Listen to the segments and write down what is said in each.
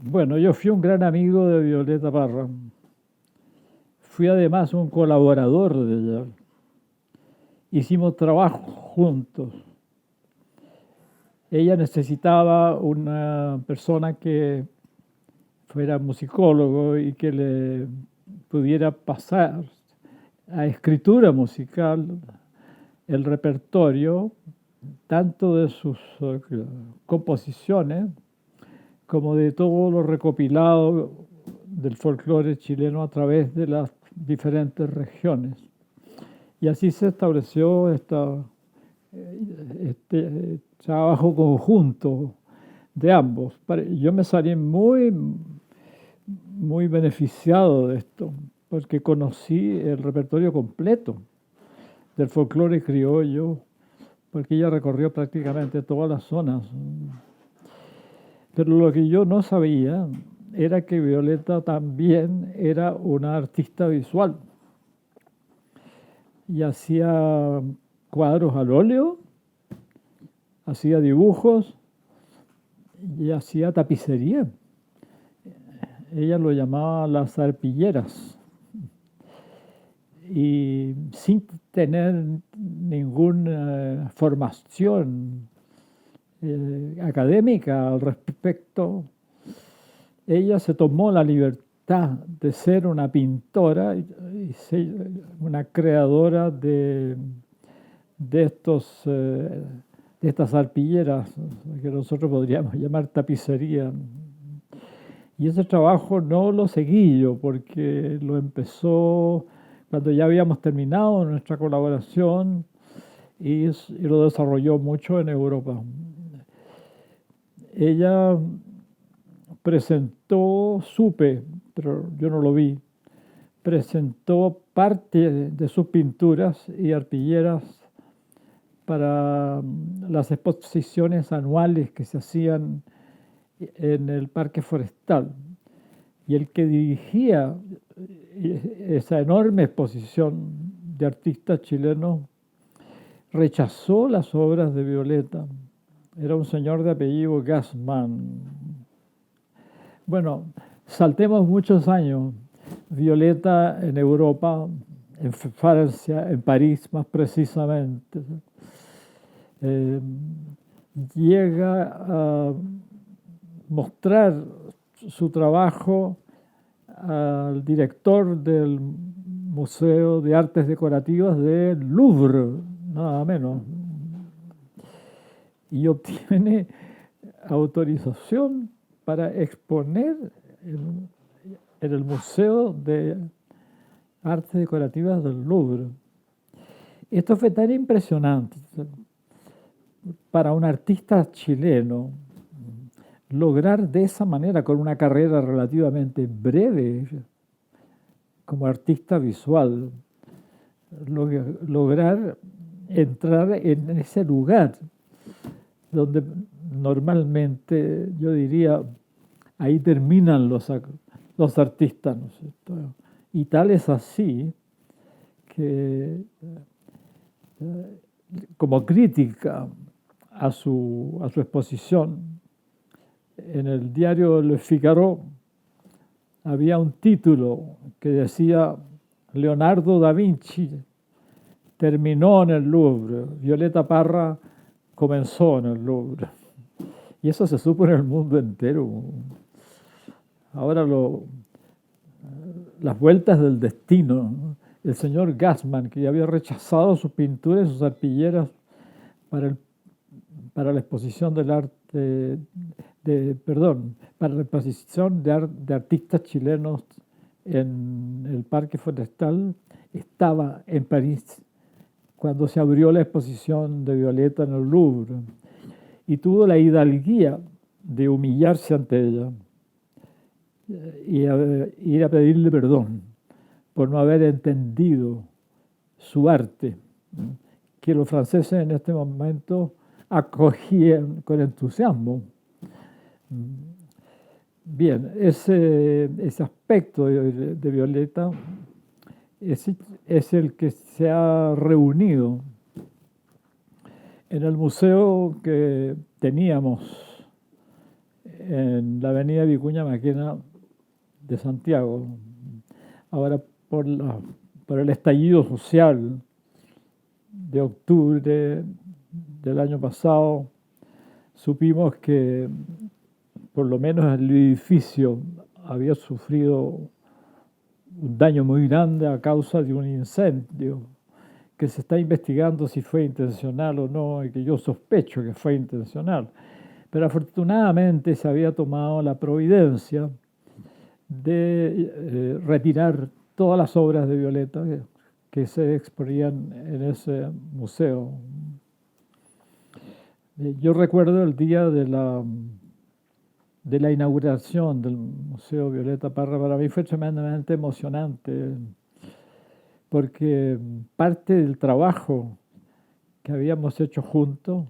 Bueno, yo fui un gran amigo de Violeta Parra. Fui además un colaborador de ella. Hicimos trabajo juntos. Ella necesitaba una persona que fuera musicólogo y que le pudiera pasar a escritura musical el repertorio tanto de sus composiciones como de todo lo recopilado del folclore chileno a través de las diferentes regiones. Y así se estableció este trabajo conjunto de ambos. Yo me salí muy beneficiado de esto, porque conocí el repertorio completo del folclore criollo, porque ella recorrió prácticamente todas las zonas. Pero lo que yo no sabía era que Violeta también era una artista visual y hacía cuadros al óleo, hacía dibujos y hacía tapicería. Ella lo llamaba las arpilleras. Y sin tener ninguna formación académica al respecto, ella se tomó la libertad de ser una pintora y una creadora de estas arpilleras que nosotros podríamos llamar tapicería. Y ese trabajo no lo seguí yo porque lo empezó cuando ya habíamos terminado nuestra colaboración y lo desarrolló mucho en Europa. Ella supe, pero yo no lo vi, presentó parte de sus pinturas y arpilleras para las exposiciones anuales que se hacían en el Parque Forestal. Y el que dirigía esa enorme exposición de artistas chilenos rechazó las obras de Violeta. Era un señor de apellido Gassman. Bueno, saltemos muchos años. Violeta en Europa, en Francia, en París más precisamente, llega a mostrar su trabajo al director del Museo de Artes Decorativas del Louvre, nada menos, y obtiene autorización para exponer en el Museo de Artes Decorativas del Louvre. Esto fue tan impresionante para un artista chileno lograr de esa manera, con una carrera relativamente breve como artista visual, lograr entrar en ese lugar donde normalmente, yo diría, ahí terminan los artistas, ¿no es cierto? Y tal es así que, como crítica a su exposición, en el diario Le Figaro había un título que decía: Leonardo da Vinci terminó en el Louvre, Violeta Parra comenzó en el Louvre. Y eso se supo en el mundo entero. Ahora las vueltas del destino, ¿no? El señor Gassman, que ya había rechazado sus pinturas y sus arpilleras para la exposición del arte, para la exposición de artistas chilenos en el Parque Forestal, estaba en París cuando se abrió la exposición de Violeta en el Louvre, y tuvo la hidalguía de humillarse ante ella y ir a pedirle perdón por no haber entendido su arte, que los franceses en este momento acogían con entusiasmo. Bien, ese aspecto de Violeta es el que se ha reunido En el museo que teníamos en la avenida Vicuña Maquena de Santiago, ahora por, por el estallido social de octubre del año pasado, supimos que por lo menos el edificio había sufrido un daño muy grande a causa de un incendio que se está investigando si fue intencional o no, y que yo sospecho que fue intencional. Pero afortunadamente se había tomado la providencia de retirar todas las obras de Violeta que se exponían en ese museo. Yo recuerdo el día de la inauguración del Museo Violeta Parra. Para mí fue tremendamente emocionante porque parte del trabajo que habíamos hecho juntos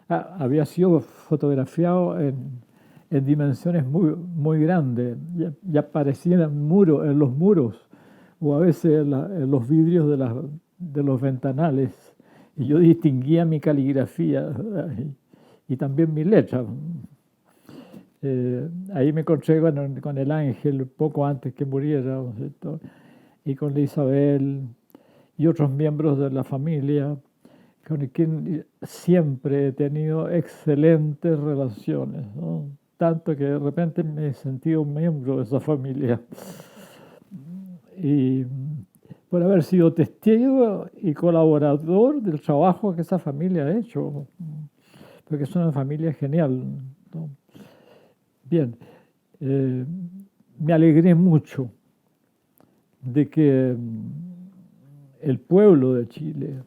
había sido fotografiado en dimensiones muy grandes. Ya aparecían en los muros o a veces en los vidrios de los ventanales. Y yo distinguía mi caligrafía y también mi letra. Ahí me encontré con el ángel poco antes que muriera, ¿no es cierto? Y con la Isabel y otros miembros de la familia, con quien siempre he tenido excelentes relaciones, ¿no? Tanto que de repente me he sentido un miembro de esa familia. Y por haber sido testigo y colaborador del trabajo que esa familia ha hecho, porque es una familia genial, ¿no? Bien, eh, me alegré mucho de que el pueblo de Chile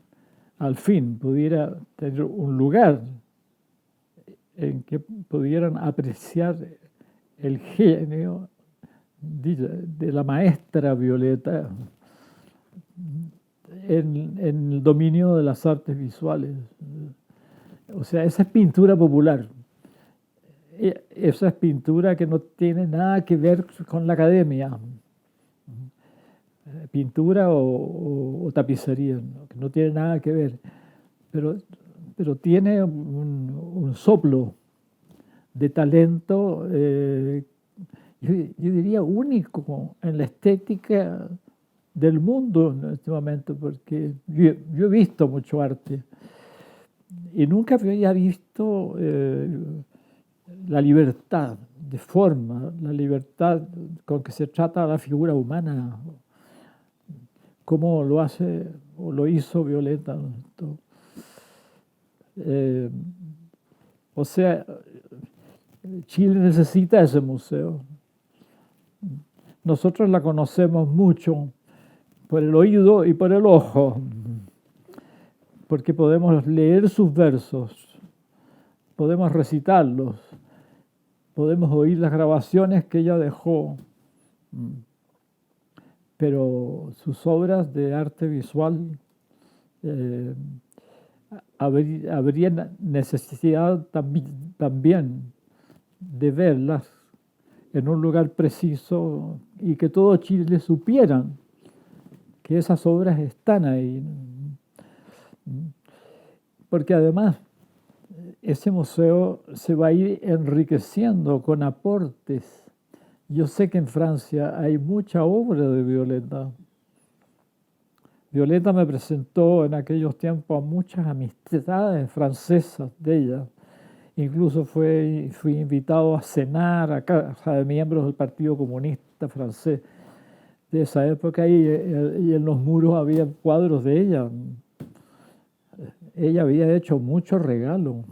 al fin pudiera tener un lugar en que pudieran apreciar el genio de la maestra Violeta en el dominio de las artes visuales. O sea, esa es pintura popular. Esa es pintura que no tiene nada que ver con la academia. Pintura o tapicería, ¿no? Que no tiene nada que ver. Pero, pero tiene un soplo de talento, yo diría único en la estética del mundo en este momento, porque yo he visto mucho arte y nunca había visto la libertad de forma, la libertad con que se trata la figura humana, como lo hace o lo hizo Violeta, ¿no? Eh, o sea, Chile necesita ese museo. Nosotros la conocemos mucho por el oído y por el ojo, porque podemos leer sus versos, podemos recitarlos, podemos oír las grabaciones que ella dejó, pero sus obras de arte visual eh, habría necesidad también de verlas en un lugar preciso y que todo Chile supieran que esas obras están ahí. Porque además ese museo se va a ir enriqueciendo con aportes. Yo sé que en Francia hay mucha obra de Violeta. Violeta me presentó en aquellos tiempos a muchas amistades francesas de ella. Incluso fui invitado a cenar a casa de miembros del Partido Comunista francés de esa época y en los muros había cuadros de ella. Ella había hecho muchos regalos.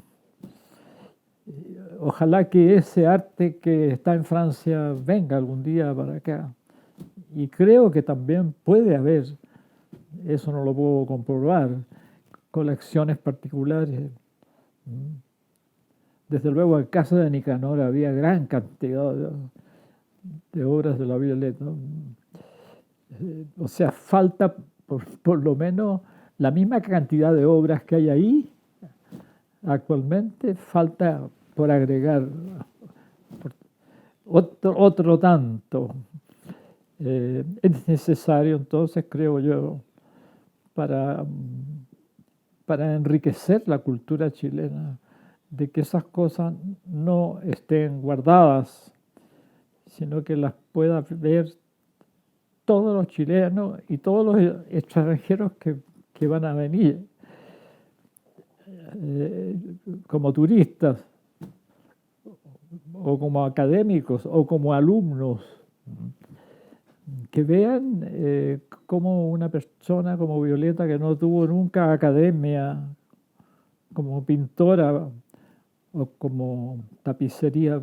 Ojalá que ese arte que está en Francia venga algún día para acá. Y creo que también puede haber, eso no lo puedo comprobar, colecciones particulares. Desde luego en casa de Nicanor había gran cantidad de obras de la Violeta. O sea, falta por lo menos la misma cantidad de obras que hay ahí actualmente, falta por agregar otro tanto. Es necesario entonces, creo yo, para para enriquecer la cultura chilena, de que esas cosas no estén guardadas, sino que las pueda ver todos los chilenos y todos los extranjeros que van a venir como turistas o como académicos o como alumnos, que vean cómo una persona como Violeta, que no tuvo nunca academia como pintora o como tapicería,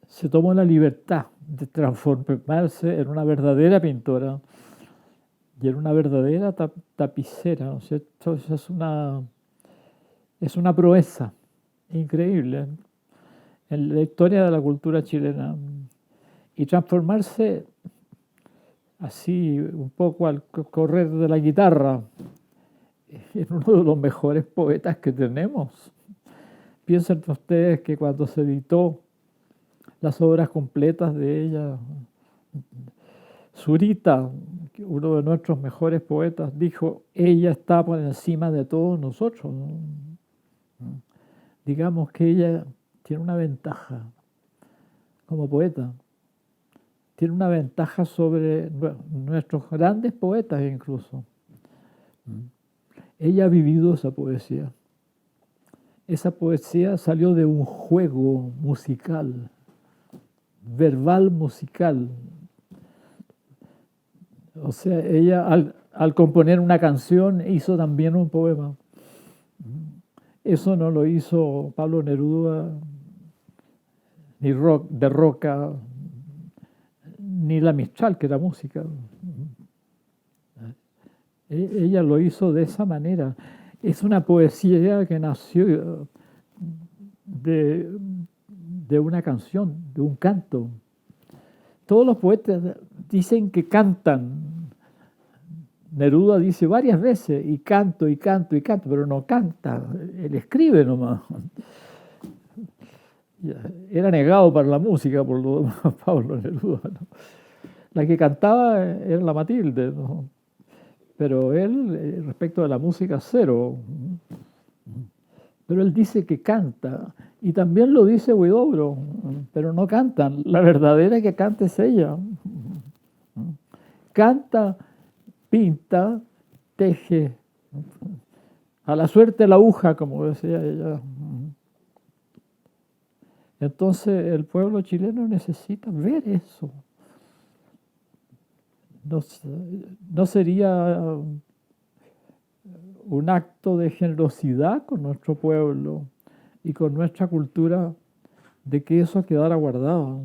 se tomó la libertad de transformarse en una verdadera pintora y en una verdadera tapicera, ¿no es cierto? Eso es una proeza increíble en la historia de la cultura chilena. Y transformarse así un poco al correr de la guitarra en uno de los mejores poetas que tenemos. Piensen ustedes que cuando se editó las obras completas de ella, Zurita, uno de nuestros mejores poetas, dijo: ella está por encima de todos nosotros, ¿no? Digamos que ella tiene una ventaja como poeta, tiene una ventaja sobre nuestros grandes poetas incluso. Ella ha vivido esa poesía. Esa poesía salió de un juego musical, verbal musical. O sea, ella al componer una canción hizo también un poema. Eso no lo hizo Pablo Neruda, ni de Roca, ni la Mistral, que era música. Ella lo hizo de esa manera. Es una poesía que nació de una canción, de un canto. Todos los poetas dicen que cantan. Neruda dice varias veces, y canto, y canto, y canto, pero no canta, él escribe nomás. Era negado para la música por lo demás, Pablo Neruda, ¿no? La que cantaba era la Matilde, ¿no? Pero él, respecto de la música, cero. Pero él dice que canta, y también lo dice Huidobro, pero no cantan. La verdadera que canta es ella. Canta, pinta, teje, a la suerte la aguja, como decía ella. Entonces el pueblo chileno necesita ver eso. No sería un acto de generosidad con nuestro pueblo y con nuestra cultura de que eso quedara guardado.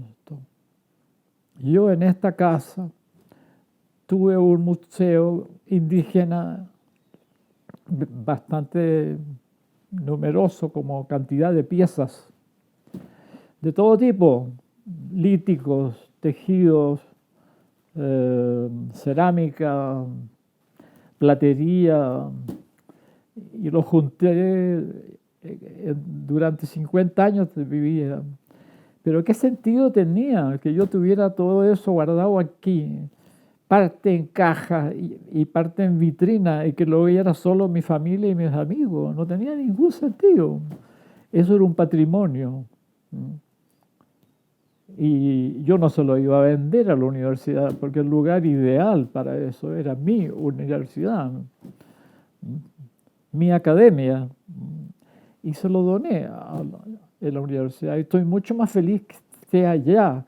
Yo en esta casa tuve un museo indígena bastante numeroso como cantidad de piezas de todo tipo, líticos, tejidos, cerámica, platería, y lo junté durante 50 años vivía. Pero ¿qué sentido tenía que yo tuviera todo eso guardado aquí? Parte en caja y parte en vitrina, y que lo viera solo mi familia y mis amigos. No tenía ningún sentido. Eso era un patrimonio. Y yo no se lo iba a vender a la universidad, porque el lugar ideal para eso era mi universidad, mi academia. Y se lo doné a la universidad. Y estoy mucho más feliz que esté allá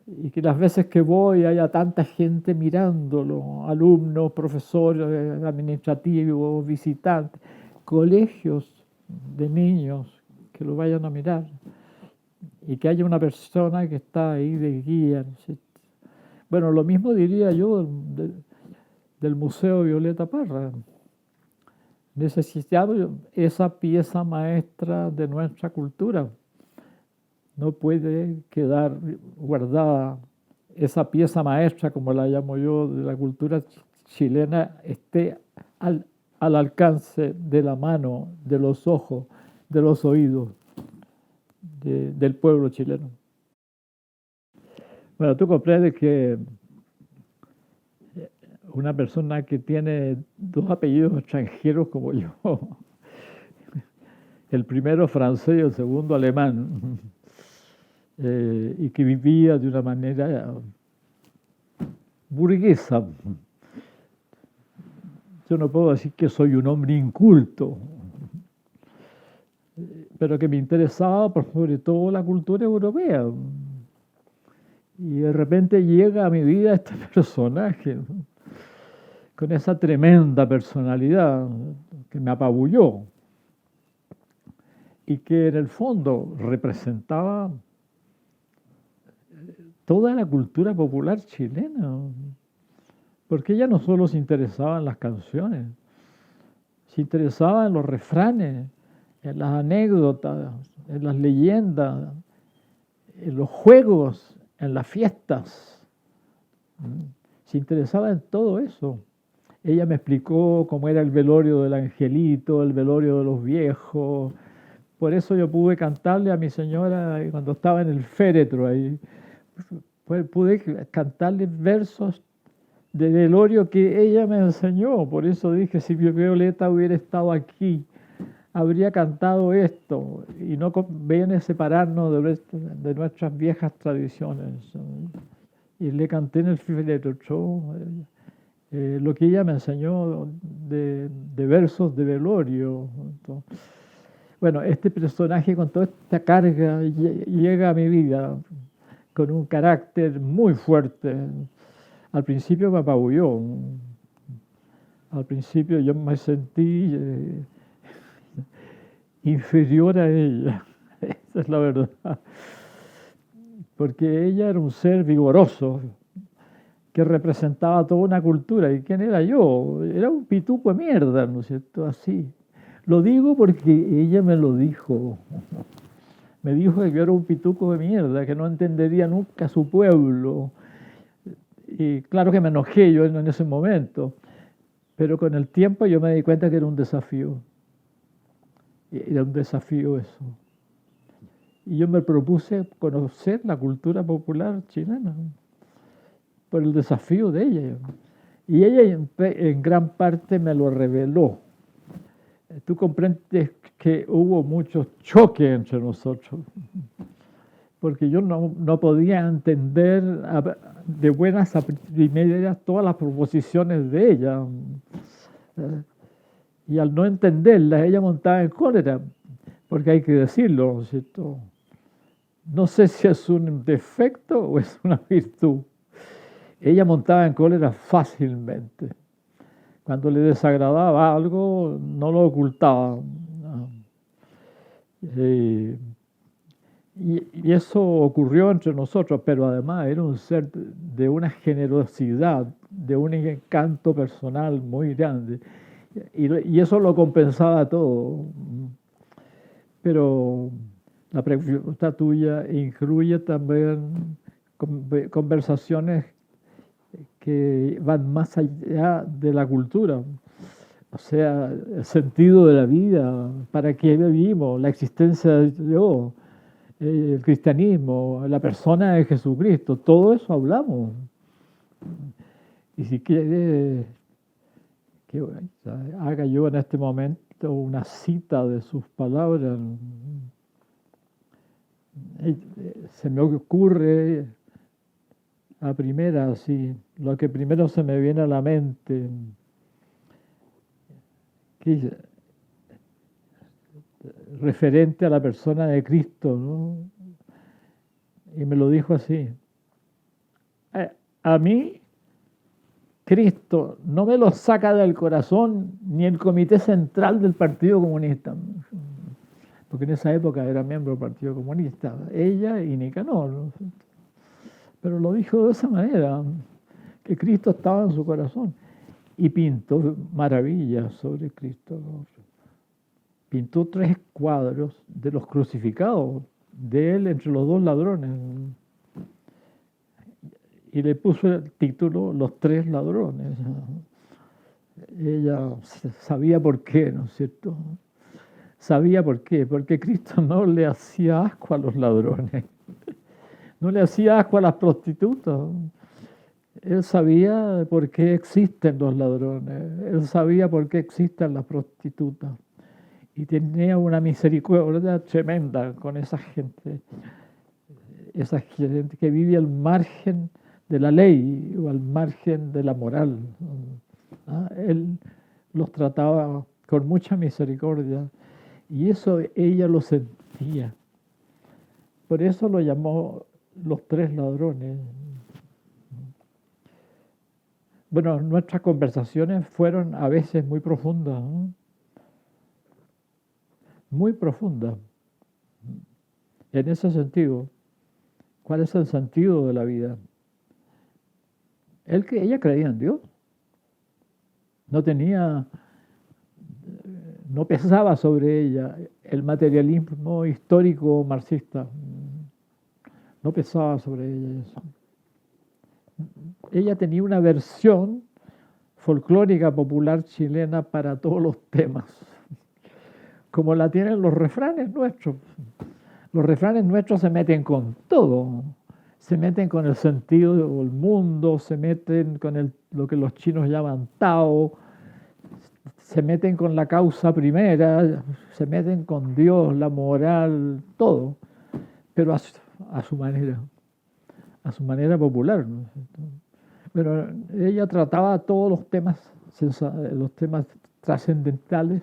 y que las veces que voy haya tanta gente mirándolo, alumnos, profesores, administrativos, visitantes, colegios de niños que lo vayan a mirar y que haya una persona que está ahí de guía, ¿no? Bueno, lo mismo diría yo del Museo Violeta Parra. Necesitamos esa pieza maestra de nuestra cultura. No puede quedar guardada esa pieza maestra, como la llamo yo, de la cultura chilena, esté al alcance de la mano, de los ojos, de los oídos del pueblo chileno. Bueno, tú comprendes que una persona que tiene dos apellidos extranjeros como yo, el primero francés y el segundo alemán, y que vivía de una manera burguesa. Yo no puedo decir que soy un hombre inculto, pero que me interesaba por sobre todo la cultura europea. Y de repente llega a mi vida este personaje, ¿no? Con esa tremenda personalidad que me apabulló y que en el fondo representaba toda la cultura popular chilena, porque ella no solo se interesaba en las canciones, se interesaba en los refranes, en las anécdotas, en las leyendas, en los juegos, en las fiestas. Se interesaba en todo eso. Ella me explicó cómo era el velorio del angelito, el velorio de los viejos. Por eso yo pude cantarle a mi señora cuando estaba en el féretro ahí. Pude cantarle versos de velorio que ella me enseñó. Por eso dije, si Violeta hubiera estado aquí, habría cantado esto y no viene separarnos de nuestras viejas tradiciones. Y le canté en el féretro lo que ella me enseñó de versos de velorio. Entonces, bueno, este personaje con toda esta carga llega a mi vida con un carácter muy fuerte. Al principio me apabulló. Al principio yo me sentí inferior a ella. Esa es la verdad. Porque ella era un ser vigoroso que representaba toda una cultura. ¿Y quién era yo? Era un pituco de mierda, ¿no es cierto? Así. Lo digo porque ella me lo dijo. Me dijo que yo era un pituco de mierda, que no entendería nunca a su pueblo. Y claro que me enojé yo en ese momento, pero con el tiempo yo me di cuenta que era un desafío. Era un desafío eso. Y yo me propuse conocer la cultura popular chilena por el desafío de ella. Y ella en gran parte me lo reveló. Tú comprendes que hubo muchos choques entre nosotros, porque yo no podía entender de buenas a primeras todas las proposiciones de ella. Y al no entenderlas, ella montaba en cólera, porque hay que decirlo, ¿no es cierto? No sé si es un defecto o es una virtud. Ella montaba en cólera fácilmente. Cuando le desagradaba algo, no lo ocultaba. Y eso ocurrió entre nosotros, pero además era un ser de una generosidad, de un encanto personal muy grande. Y eso lo compensaba todo. Pero la pregunta tuya incluye también conversaciones que van más allá de la cultura. O sea, el sentido de la vida, para qué vivimos, la existencia de Dios, el cristianismo, la persona de Jesucristo, todo eso hablamos. Y si quiere que haga yo en este momento una cita de sus palabras, se me ocurre a primera, así, lo que primero se me viene a la mente, que referente a la persona de Cristo, ¿no? Y me lo dijo así: a mí Cristo no me lo saca del corazón ni el Comité Central del Partido Comunista, porque en esa época era miembro del Partido Comunista, ella y Nicanor, ¿no? Pero lo dijo de esa manera, que Cristo estaba en su corazón, y pintó maravillas sobre Cristo. Pintó 3 cuadros de los crucificados, de él entre los 2 ladrones, y le puso el título Los 3 ladrones. Ella sabía por qué, ¿no es cierto? Sabía por qué, porque Cristo no le hacía asco a los ladrones, no le hacía asco a las prostitutas, Él sabía por qué existen los ladrones, él sabía por qué existen las prostitutas y tenía una misericordia tremenda con esa gente que vive al margen de la ley o al margen de la moral. Él los trataba con mucha misericordia y eso ella lo sentía. Por eso lo llamó los tres ladrones. Bueno, nuestras conversaciones fueron a veces muy profundas, ¿no? Muy profundas. En ese sentido, ¿cuál es el sentido de la vida? Ella creía en Dios. No pesaba sobre ella el materialismo histórico marxista. No pesaba sobre ella eso. Ella tenía una versión folclórica popular chilena para todos los temas, como la tienen los refranes nuestros. Los refranes nuestros se meten con todo, se meten con el sentido del mundo, se meten con lo que los chinos llaman Tao, se meten con la causa primera, se meten con Dios, la moral, todo, pero a su manera popular, ¿no? Pero ella trataba todos los temas trascendentales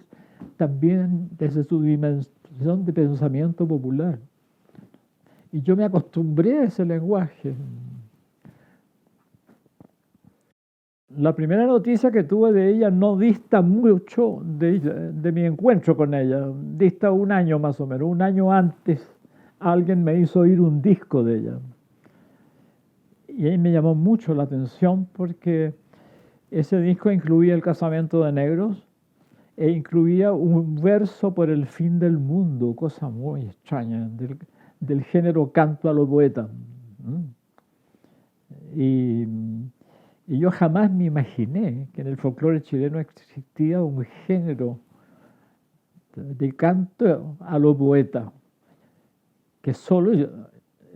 también desde su dimensión de pensamiento popular. Y yo me acostumbré a ese lenguaje. La primera noticia que tuve de ella no dista mucho de mi encuentro con ella, dista un año más o menos. Un año antes alguien me hizo oír un disco de ella. Y ahí me llamó mucho la atención porque ese disco incluía El casamiento de negros e incluía un verso por el fin del mundo, cosa muy extraña, del género canto a lo poeta. Y yo jamás me imaginé que en el folclore chileno existía un género de canto a lo poeta que solo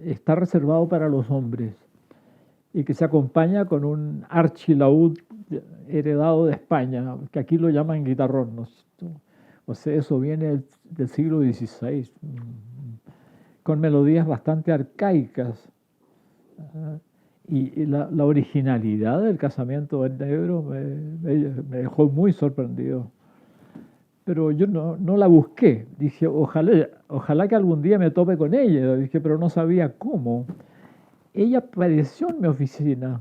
está reservado para los hombres y que se acompaña con un archilaúd heredado de España, que aquí lo llaman guitarrón, ¿no? O sea, eso viene del siglo XVI, con melodías bastante arcaicas. Y la originalidad del casamiento del negro me dejó muy sorprendido. Pero yo no la busqué. Dije, ojalá que algún día me tope con ella. Dije, pero no sabía cómo. Ella apareció en mi oficina.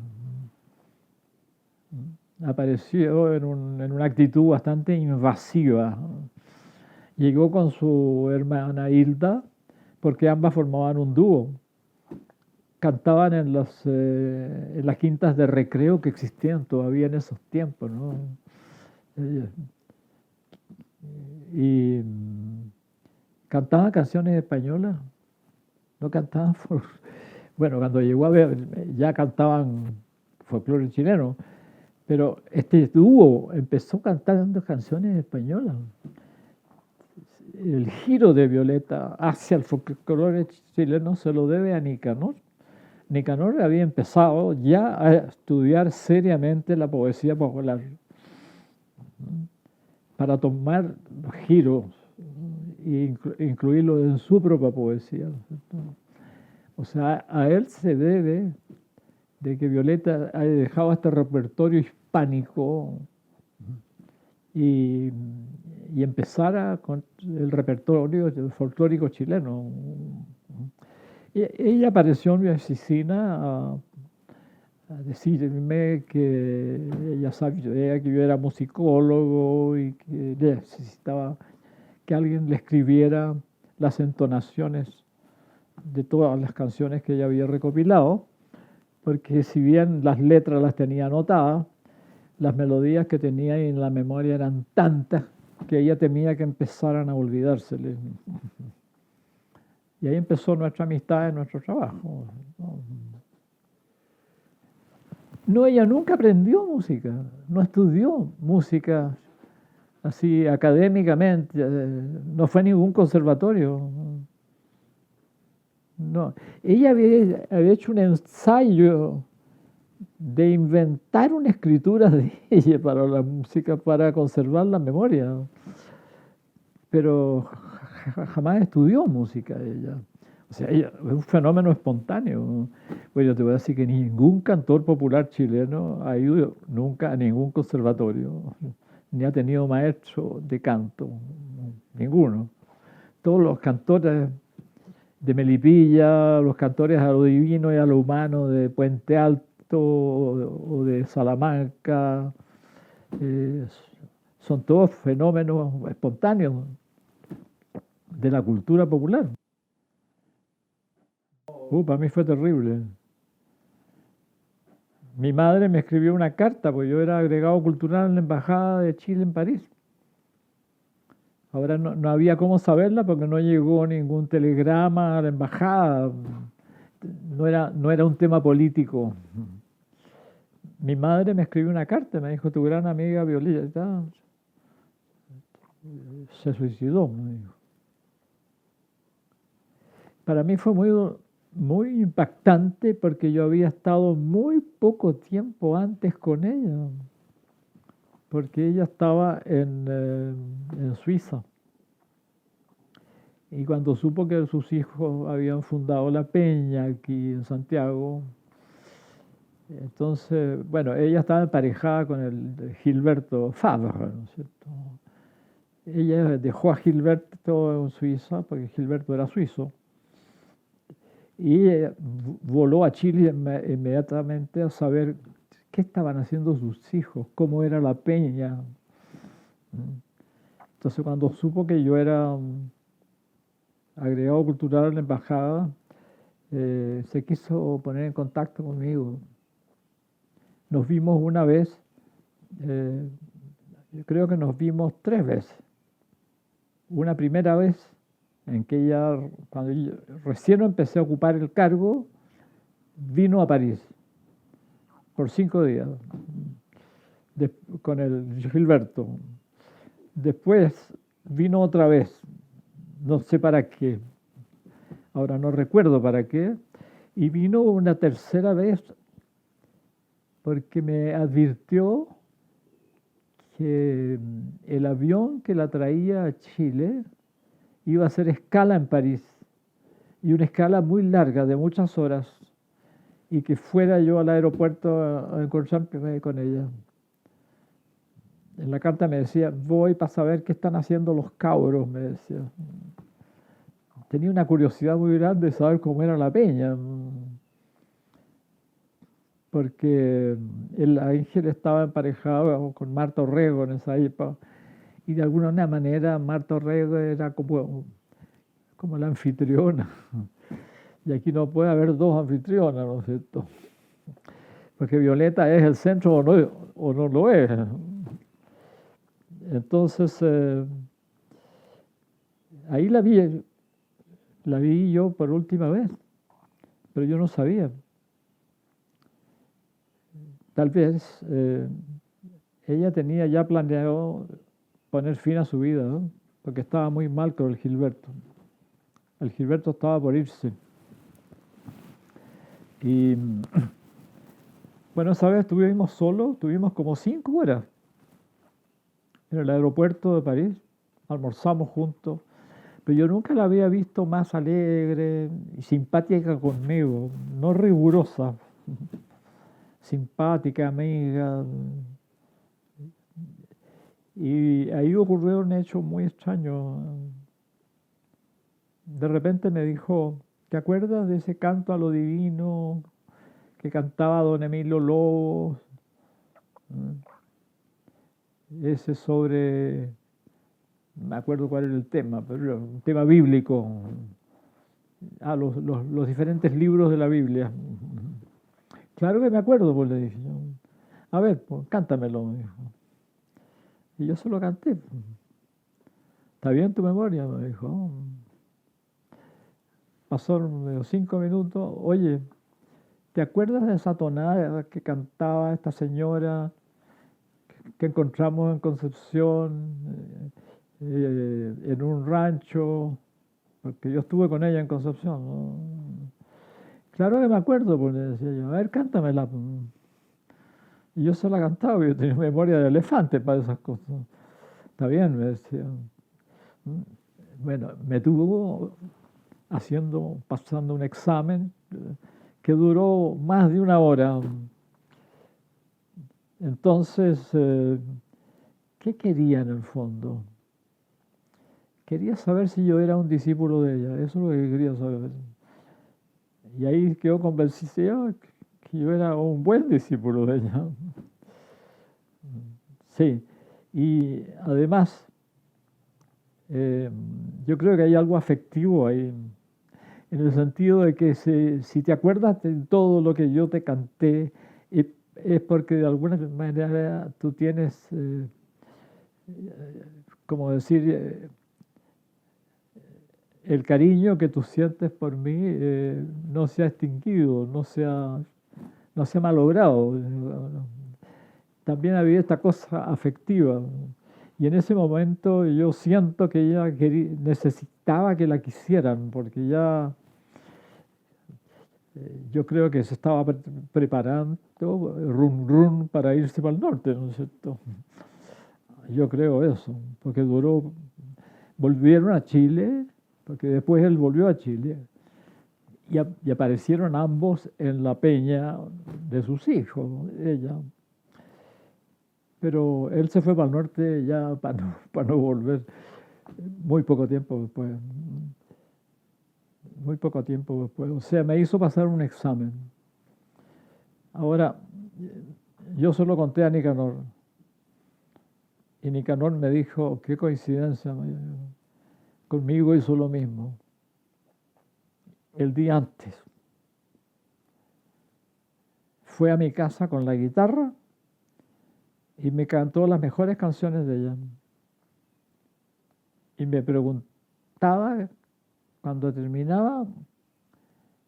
Apareció en una actitud bastante invasiva. Llegó con su hermana Hilda, porque ambas formaban un dúo. Cantaban en las quintas de recreo que existían todavía en esos tiempos, ¿no? Y cantaban canciones españolas, no cantaban bueno, cuando llegó a ver, ya cantaban folclore chileno, pero este dúo empezó cantando canciones españolas. El giro de Violeta hacia el folclore chileno se lo debe a Nicanor. Nicanor había empezado ya a estudiar seriamente la poesía popular para tomar los giros e incluirlo en su propia poesía. O sea, a él se debe de que Violeta haya dejado este repertorio hispánico y empezara con el repertorio folclórico chileno. Ella apareció en mi oficina a decirme que ella sabía que yo era musicólogo y que necesitaba que alguien le escribiera las entonaciones de todas las canciones que ella había recopilado, porque si bien las letras las tenía anotadas, las melodías que tenía en la memoria eran tantas que ella temía que empezaran a olvidársele. Y ahí empezó nuestra amistad en nuestro trabajo. No, ella nunca aprendió música, no estudió música así académicamente, no fue a ningún conservatorio. No, ella había hecho un ensayo de inventar una escritura de ella para la música, para conservar la memoria. Pero jamás estudió música ella. O sea, ella es un fenómeno espontáneo. Bueno, yo te voy a decir que ningún cantor popular chileno ha ido nunca a ningún conservatorio, ni ha tenido maestro de canto, ninguno. Todos los cantores de Melipilla, los cantores a lo divino y a lo humano de Puente Alto o de Salamanca, eh, son todos fenómenos espontáneos de la cultura popular. Para mí fue terrible. Mi madre me escribió una carta, porque yo era agregado cultural en la Embajada de Chile en París. Ahora no había cómo saberla porque no llegó ningún telegrama a la embajada. No era un tema político. Mi madre me escribió una carta, me dijo, tu gran amiga Violeta se suicidó, me dijo. Para mí fue muy impactante porque yo había estado muy poco tiempo antes con ella, porque ella estaba en Suiza. Y cuando supo que sus hijos habían fundado la Peña aquí en Santiago, entonces, bueno, ella estaba emparejada con el Gilberto Fabre, ¿no es cierto? Ella dejó a Gilberto en Suiza, porque Gilberto era suizo, y voló a Chile inmediatamente a saber qué estaban haciendo sus hijos, cómo era la peña. Entonces cuando supo que yo era agregado cultural en la embajada, se quiso poner en contacto conmigo. Nos vimos una vez, yo creo que nos vimos 3 veces. Una primera vez en que ella, cuando yo recién empecé a ocupar el cargo, vino a París por 5 días con el Gilberto. Después vino otra vez, no sé para qué, ahora no recuerdo para qué, y vino una tercera vez porque me advirtió que el avión que la traía a Chile iba a hacer escala en París, y una escala muy larga, de muchas horas, y que fuera yo al aeropuerto a encontrarme con ella. En la carta me decía, voy para saber qué están haciendo los cabros, me decía. Tenía una curiosidad muy grande de saber cómo era la peña, porque el Ángel estaba emparejado con Marta Orrego en esa época, y de alguna manera Marta Orrego era como la anfitriona. Y aquí no puede haber dos anfitrionas, ¿no es cierto? Porque Violeta es el centro o no lo es. Entonces, ahí la vi yo por última vez, pero yo no sabía. Tal vez ella tenía ya planeado poner fin a su vida, ¿no? Porque estaba muy mal con el Gilberto. El Gilberto estaba por irse. Y bueno, esa vez estuvimos solos, tuvimos como 5 horas en el aeropuerto de París, almorzamos juntos, pero yo nunca la había visto más alegre y simpática conmigo, no rigurosa, simpática, amiga. Y ahí ocurrió un hecho muy extraño. De repente me dijo, ¿te acuerdas de ese canto a lo divino que cantaba don Emilio Lobos? Ese sobre, no me acuerdo cuál era el tema, pero era un tema bíblico. Los diferentes libros de la Biblia. Claro que me acuerdo, pues le dije. A ver, pues cántamelo, me dijo. Y yo se lo canté. ¿Está bien tu memoria? Me dijo. Pasaron 5 minutos. Oye, ¿te acuerdas de esa tonada que cantaba esta señora que encontramos en Concepción, en un rancho? Porque yo estuve con ella en Concepción, ¿no? Claro que me acuerdo, pues le decía yo, a ver, cántamela, pues. Y yo se la cantaba, yo tenía memoria de elefante para esas cosas. Está bien, me decía. Bueno, me tuvo pasando un examen que duró más de una hora. Entonces, ¿qué quería en el fondo? Quería saber si yo era un discípulo de ella, eso es lo que quería saber. Y ahí quedó convencido que yo era un buen discípulo de ella. Sí, y además, eh, yo creo que hay algo afectivo ahí, en el sentido de que si te acuerdas de todo lo que yo te canté, es porque de alguna manera tú tienes, como decir, el cariño que tú sientes por mí no se ha extinguido, no se ha malogrado. También había esta cosa afectiva. Y en ese momento yo siento que ella necesitaba que la quisieran, porque ya yo creo que se estaba preparando run run para irse para el norte, ¿no es cierto? Yo creo eso, porque volvieron a Chile, porque después él volvió a Chile, y aparecieron ambos en la peña de sus hijos, ella. Pero él se fue para el norte ya para no volver muy poco tiempo después. Muy poco tiempo después. O sea, me hizo pasar un examen. Ahora, yo solo conté a Nicanor. Y Nicanor me dijo, qué coincidencia, conmigo hizo lo mismo. El día antes. Fue a mi casa con la guitarra y me cantó las mejores canciones de ella. Y me preguntaba cuando terminaba,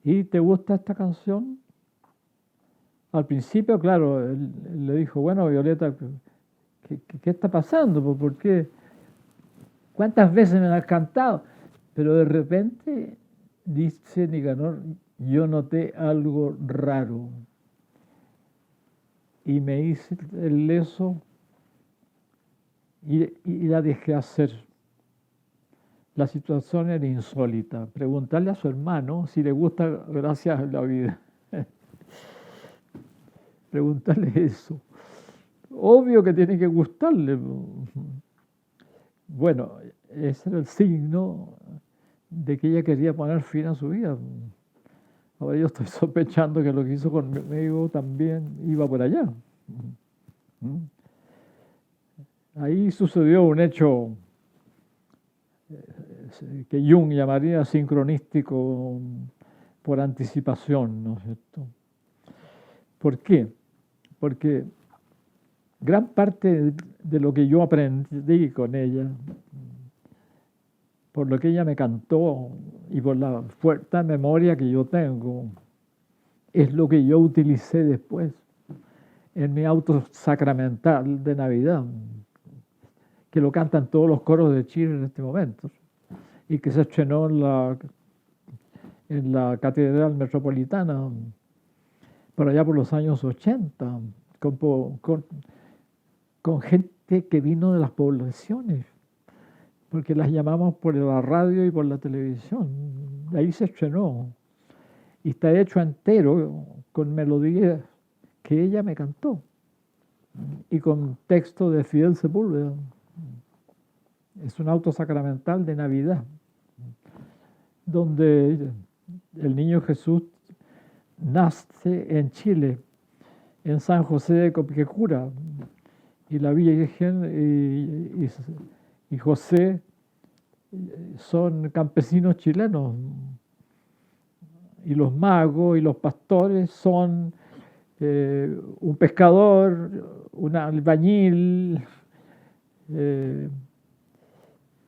¿y te gusta esta canción? Al principio, claro, él le dijo, bueno, Violeta, ¿qué está pasando? ¿Por qué? ¿Cuántas veces me la has cantado? Pero de repente, dice Nicanor, yo noté algo raro. Y me hice el leso y la dejé hacer. La situación era insólita. Preguntarle a su hermano si le gusta Gracias a la vida. Preguntarle eso. Obvio que tiene que gustarle. Bueno, ese era el signo de que ella quería poner fin a su vida. Ahora yo estoy sospechando que lo que hizo conmigo también iba por allá. Ahí sucedió un hecho que Jung llamaría sincronístico por anticipación, ¿no es cierto? ¿Por qué? Porque gran parte de lo que yo aprendí con ella, por lo que ella me cantó y por la fuerte memoria que yo tengo, es lo que yo utilicé después en mi auto sacramental de Navidad, que lo cantan todos los coros de Chile en este momento, y que se estrenó en la Catedral Metropolitana por allá por los años 80, con gente que vino de las poblaciones, porque las llamamos por la radio y por la televisión. Ahí se estrenó y está hecho entero con melodías que ella me cantó y con texto de Fidel Sepúlveda. Es un auto sacramental de Navidad, donde el niño Jesús nace en Chile, en San José de Copquecura, y la Virgen y José son campesinos chilenos, y los magos y los pastores son un pescador, un albañil,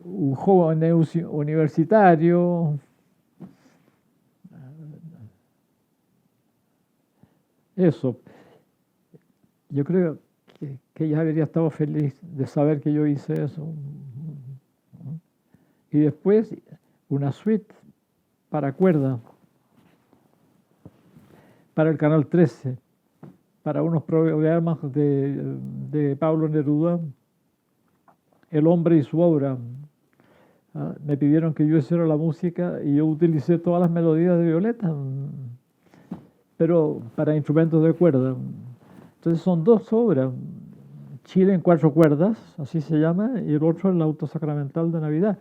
un joven universitario. Eso, yo creo que ella habría estado feliz de saber que yo hice eso. Y después una suite para cuerda, para el canal 13, para unos programas de Pablo Neruda, El hombre y su obra. Me pidieron que yo hiciera la música y yo utilicé todas las melodías de Violeta, pero para instrumentos de cuerda. Entonces son dos obras, Chile en cuatro cuerdas, así se llama, y el otro el auto sacramental de Navidad.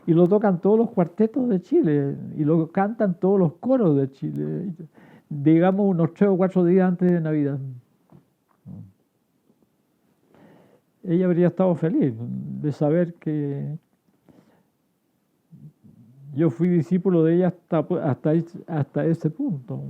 Y lo tocan todos los cuartetos de Chile y lo cantan todos los coros de Chile, digamos unos 3 o 4 días antes de Navidad. Ella habría estado feliz de saber que yo fui discípulo de ella hasta ese punto.